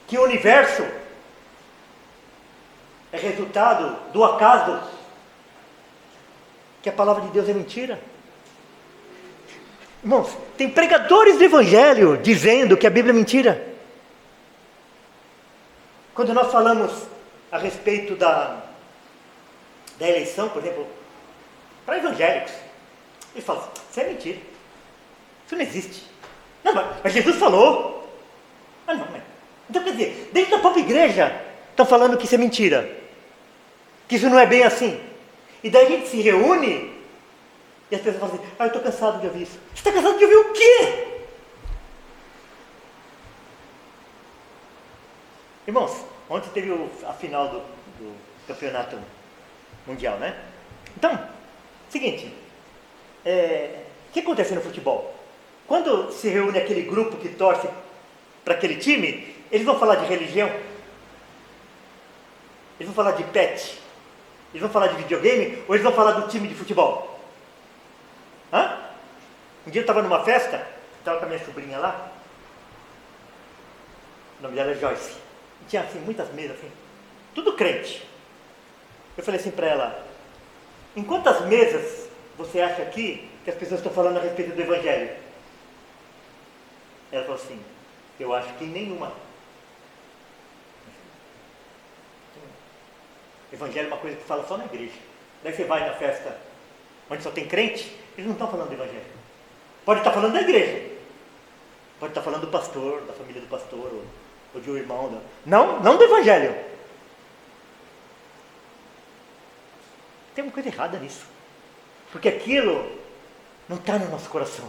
Que o universo é resultado do acaso. Que a palavra de Deus é mentira. Irmãos, tem pregadores do Evangelho dizendo que a Bíblia é mentira. Quando nós falamos a respeito da eleição, por exemplo, para evangélicos, eles falam, isso é mentira. Isso não existe. Não, mas Jesus falou. Ah, não, mas... Então, quer dizer, dentro da própria igreja, estão falando que isso é mentira. Que isso não é bem assim. E daí a gente se reúne e as pessoas falam assim, eu estou cansado de ouvir isso. Você está cansado de ouvir o quê? Irmãos, ontem teve a final do campeonato mundial, né? Então, seguinte, o que acontece no futebol? Quando se reúne aquele grupo que torce para aquele time, eles vão falar de religião? Eles vão falar de pet? Eles vão falar de videogame ou eles vão falar do time de futebol? Hã? Um dia eu estava numa festa, estava com a minha sobrinha lá, o nome dela é Joyce, e tinha assim, muitas mesas, assim, tudo crente. Eu falei assim para ela, em quantas mesas você acha aqui que as pessoas estão falando a respeito do Evangelho? Ela falou assim, eu acho que em nenhuma. Evangelho é uma coisa que fala só na igreja. Daí você vai na festa onde só tem crente, eles não estão falando do Evangelho. Pode estar falando da igreja, pode estar falando do pastor, da família do pastor, ou de um irmão. Não do Evangelho. Tem uma coisa errada nisso. Porque aquilo não está no nosso coração.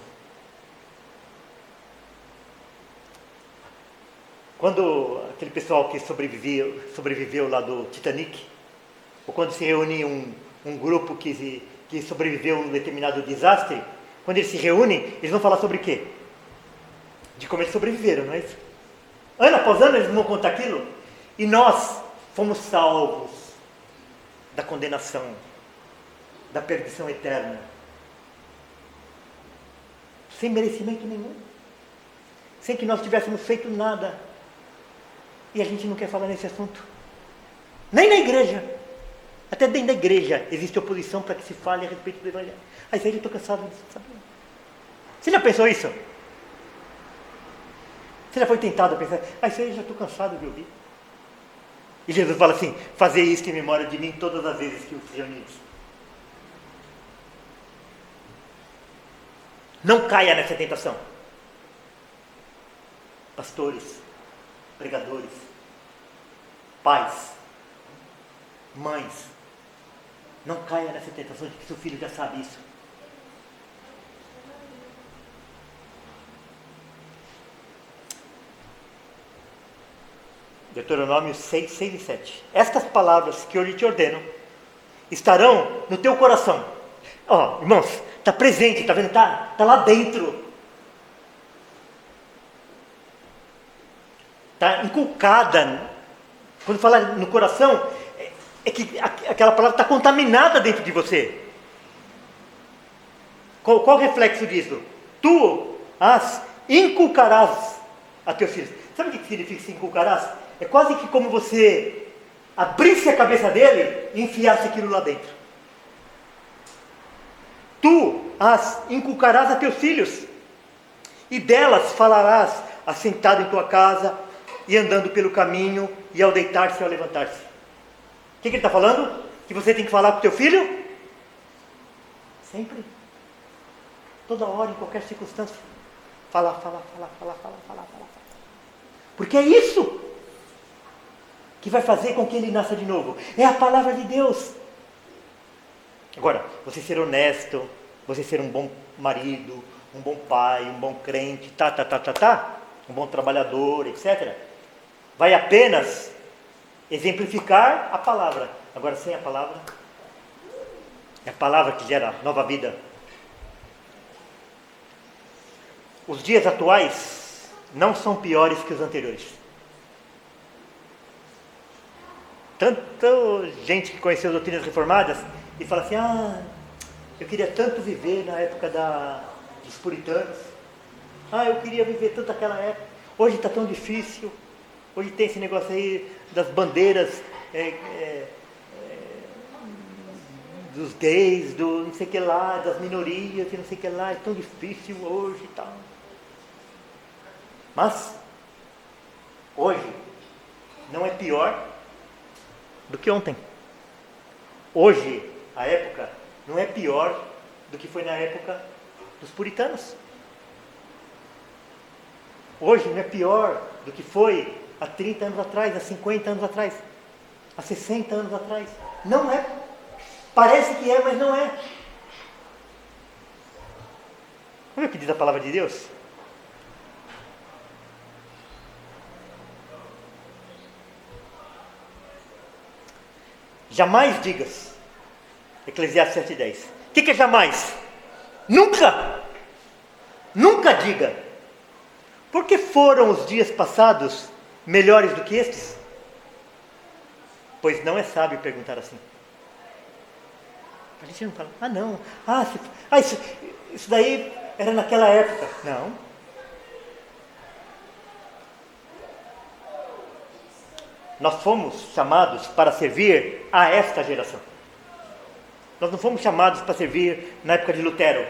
Quando aquele pessoal que sobreviveu lá do Titanic, ou quando se reúne um grupo que sobreviveu a um determinado desastre, quando eles se reúnem, eles vão falar sobre o quê? De como eles sobreviveram, não é isso? Ano após ano eles vão contar aquilo. E nós fomos salvos da condenação, da perdição eterna, sem merecimento nenhum, sem que nós tivéssemos feito nada. E a gente não quer falar nesse assunto, nem na igreja. Até dentro da igreja existe oposição para que se fale a respeito do Evangelho. Ah, isso aí eu estou cansado disso, sabe? Você já pensou isso? Você já foi tentado a pensar, isso aí eu já estou cansado de ouvir. E Jesus fala assim, fazer isso em memória de mim todas as vezes que os reunimos. Não caia nessa tentação. Pastores, pregadores, pais, mães, não caia nessa tentação de que seu filho já sabe isso. Deuteronômio 6, 6 e 7. Estas palavras que eu lhe te ordeno estarão no teu coração. Irmãos, está presente, está vendo? Está lá dentro. Está inculcada. Quando fala no coração, é que aquela palavra está contaminada dentro de você. Qual o reflexo disso? Tu as inculcarás a teus filhos. Sabe o que significa se inculcarás? É quase que como você abrisse a cabeça dele e enfiasse aquilo lá dentro. Tu as inculcarás a teus filhos, e delas falarás assentado em tua casa, e andando pelo caminho, e ao deitar-se e ao levantar-se. O que ele está falando? Que você tem que falar para o teu filho? Sempre. Toda hora, em qualquer circunstância. Falar. Porque é isso que vai fazer com que ele nasça de novo. É a palavra de Deus. Agora, você ser honesto, você ser um bom marido, um bom pai, um bom crente, um bom trabalhador, etc., vai apenas exemplificar a palavra. Agora, sem a palavra, é a palavra que gera nova vida. Os dias atuais não são piores que os anteriores. Tanta gente que conheceu doutrinas reformadas e fala assim, eu queria tanto viver na época dos puritanos. Eu queria viver tanto aquela época. Hoje está tão difícil. Hoje tem esse negócio aí das bandeiras dos gays, do não sei o que lá, das minorias e não sei o que lá. É tão difícil hoje e tal. Mas, hoje, não é pior do que ontem. Hoje, a época não é pior do que foi na época dos puritanos. Hoje não é pior do que foi há 30 anos atrás, há 50 anos atrás, há 60 anos atrás. Não é. Parece que é, mas não é. Olha o que diz a palavra de Deus. Jamais digas. Eclesiastes 7:10. O que é jamais? Nunca! Nunca diga. Porque foram os dias passados melhores do que estes? Pois não é sábio perguntar assim. A gente não fala, ah não, isso daí era naquela época. Não. Nós fomos chamados para servir a esta geração. Nós não fomos chamados para servir na época de Lutero,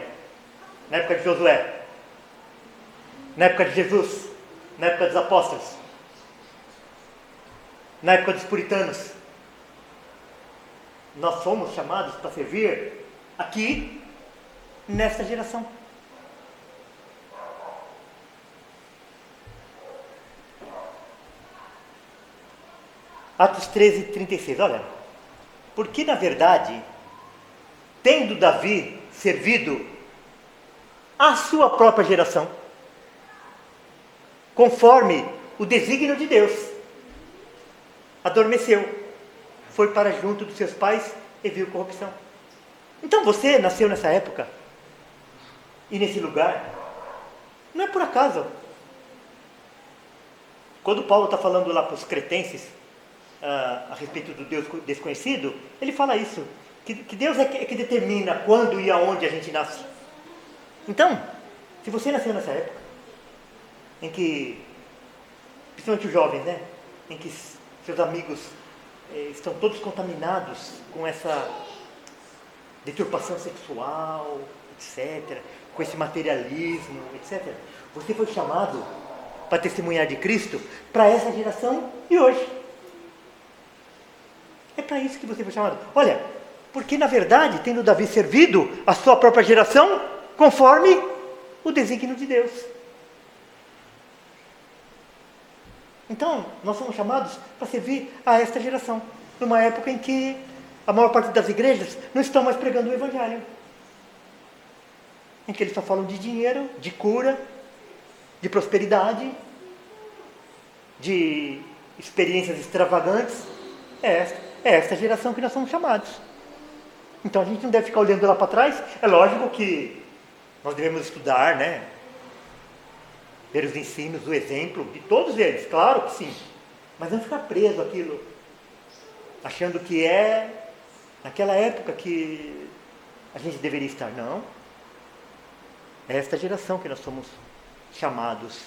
na época de Josué, na época de Jesus, na época dos apóstolos, na época dos puritanos. Nós fomos chamados para servir aqui, nesta geração. Atos 13, 36, olha. Porque na verdade, tendo Davi servido a sua própria geração, conforme o desígnio de Deus, adormeceu, foi para junto dos seus pais e viu corrupção. Então você nasceu nessa época e nesse lugar, não é por acaso. Quando Paulo está falando lá para os cretenses a respeito do Deus desconhecido, ele fala isso, que Deus é que determina quando e aonde a gente nasce. Então, se você nasceu nessa época, em que, principalmente os jovens, né, em que seus amigos estão todos contaminados com essa deturpação sexual, etc., com esse materialismo, etc., você foi chamado para testemunhar de Cristo para essa geração e hoje. É para isso que você foi chamado. Olha, porque na verdade, tendo Davi servido a sua própria geração, conforme o desígnio de Deus. Então, nós somos chamados para servir a esta geração, numa época em que a maior parte das igrejas não estão mais pregando o Evangelho. Em que eles só falam de dinheiro, de cura, de prosperidade, de experiências extravagantes. É esta geração que nós somos chamados. Então a gente não deve ficar olhando lá para trás. É lógico que nós devemos estudar, né? Ver os ensinos, o exemplo de todos eles, claro que sim. Mas não ficar preso àquilo, achando que é naquela época que a gente deveria estar. Não. É esta geração que nós somos chamados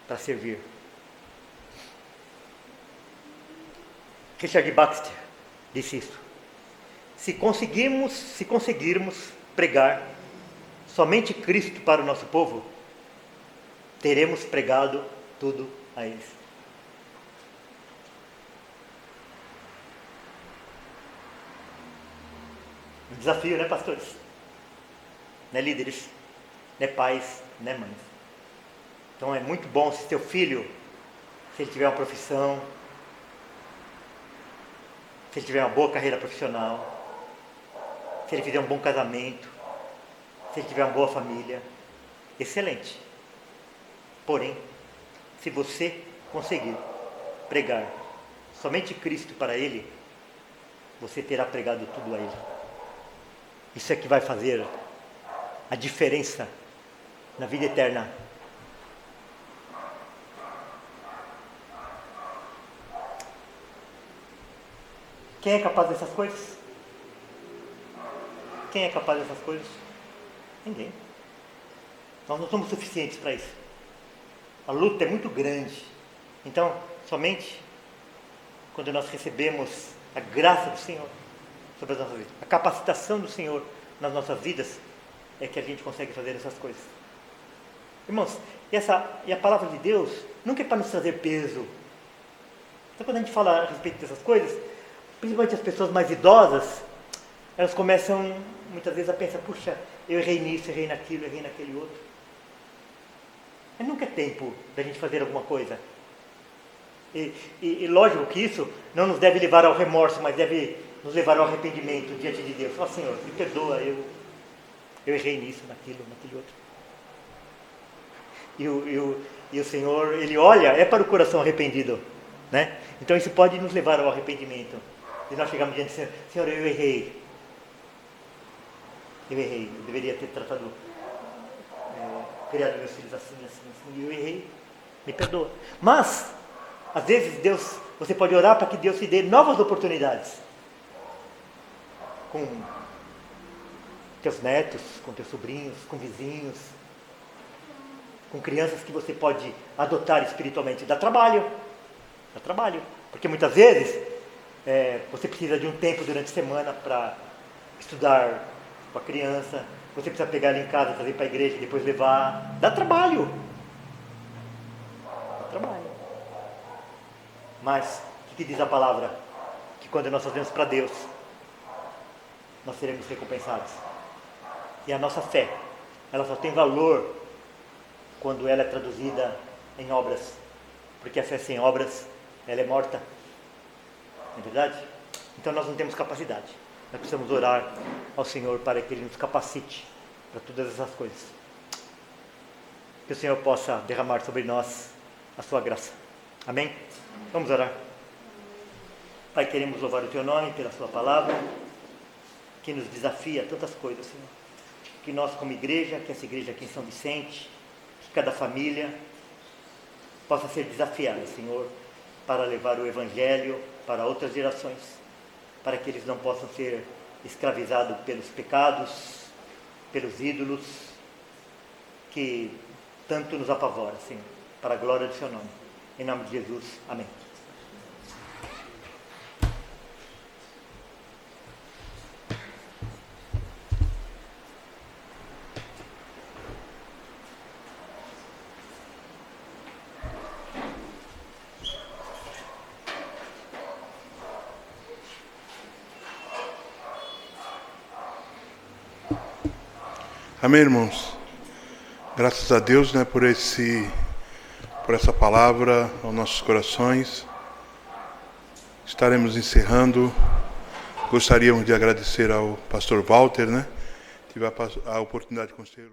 para servir. Richard Baxter disse isso. Se conseguirmos pregar somente Cristo para o nosso povo, teremos pregado tudo a eles. Um desafio, né, pastores? Né, líderes? Né, pais? Né, mães? Então é muito bom se seu filho, se ele tiver uma profissão, se ele tiver uma boa carreira profissional, se ele fizer um bom casamento, se ele tiver uma boa família, excelente. Porém, se você conseguir pregar somente Cristo para ele, você terá pregado tudo a ele. Isso é que vai fazer a diferença na vida eterna. Quem é capaz dessas coisas? Quem é capaz dessas coisas? Ninguém. Nós não somos suficientes para isso. A luta é muito grande. Então, somente quando nós recebemos a graça do Senhor sobre as nossas vidas, a capacitação do Senhor nas nossas vidas, é que a gente consegue fazer essas coisas. Irmãos, e a palavra de Deus nunca é para nos trazer peso. Então, quando a gente fala a respeito dessas coisas, principalmente as pessoas mais idosas, elas começam muitas vezes a pensar, puxa, eu errei nisso, errei naquilo, errei naquele outro. Mas nunca é tempo da gente fazer alguma coisa. E lógico que isso não nos deve levar ao remorso, mas deve nos levar ao arrependimento diante de Deus. Ó Senhor, me perdoa, eu errei nisso, naquilo, naquele outro. E o Senhor, Ele olha, é para o coração arrependido, né? Então isso pode nos levar ao arrependimento. E nós chegamos diante do Senhor, Senhor, eu errei, eu deveria ter tratado, criado meus filhos assim, eu errei, me perdoa. Mas, às vezes você pode orar para que Deus te dê novas oportunidades, com teus netos, com teus sobrinhos, com vizinhos, com crianças que você pode adotar espiritualmente. Dá trabalho, porque muitas vezes você precisa de um tempo durante a semana para estudar com a criança, você precisa pegar ela em casa, trazer para a igreja e depois levar. Dá trabalho. Mas, o que diz a palavra? Que quando nós fazemos para Deus, nós seremos recompensados. E a nossa fé, ela só tem valor quando ela é traduzida em obras. Porque a fé sem obras, ela é morta. Não é verdade? Então nós não temos capacidade. Nós precisamos orar ao Senhor para que Ele nos capacite para todas essas coisas. Que o Senhor possa derramar sobre nós a sua graça. Amém? Vamos orar. Pai, queremos louvar o Teu nome pela Sua palavra, que nos desafia a tantas coisas, Senhor. Que nós, como igreja, que essa igreja aqui em São Vicente, que cada família possa ser desafiada, Senhor, para levar o Evangelho para outras gerações, para que eles não possam ser escravizados pelos pecados, pelos ídolos, que tanto nos apavora, Senhor, para a glória do Seu nome. Em nome de Jesus, amém. Amém, irmãos? Graças a Deus, né, por essa palavra aos nossos corações. Estaremos encerrando. Gostaríamos de agradecer ao pastor Walter, né? Tive a oportunidade de conhecer